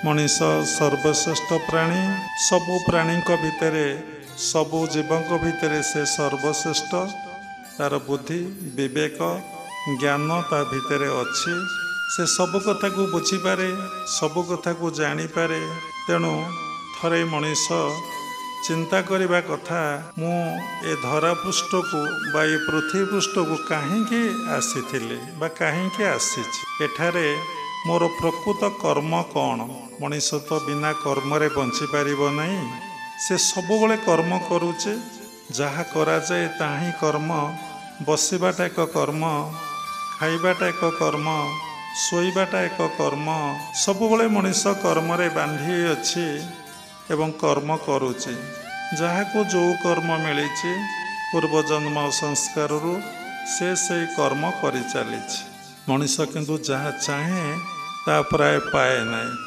मनीष सर्वश्रेष्ठ प्राणी। सबु प्राणी भितर सबु जीवों भितर से सर्वश्रेष्ठ। तार बुद्धि विवेक ज्ञान ता भितर अच्छी। से सबु कथा को बुझीपारे, सबु कथा को जानीपारे। तेणु थरे मनीष चिंता करने कथा, मु ए धरा पृष्ठ को बा ये पृथ्वी पृष्ठ को कहीं आसी कहीं आसी एठारे मोर प्रकृत कर्म कौन। मनीष तो बिना कर्म रे बंची पारिबो नहीं। से सबुबले कर्म करुचे, जहा करा जाए ताही कर्म। बसिबाटा एक कर्म, खाइबाटा एक कर्म, शोइबाटा एक कर्म। सबुबले मनीष कर्म रे बांधी अछि एवं कर्म करुचे। जहा को जो कर्म मिली पूर्वजन्म संस्कार से कर्म करि चली। मनीष किंतु जहा चाहे ता प्राय पाए नहीं।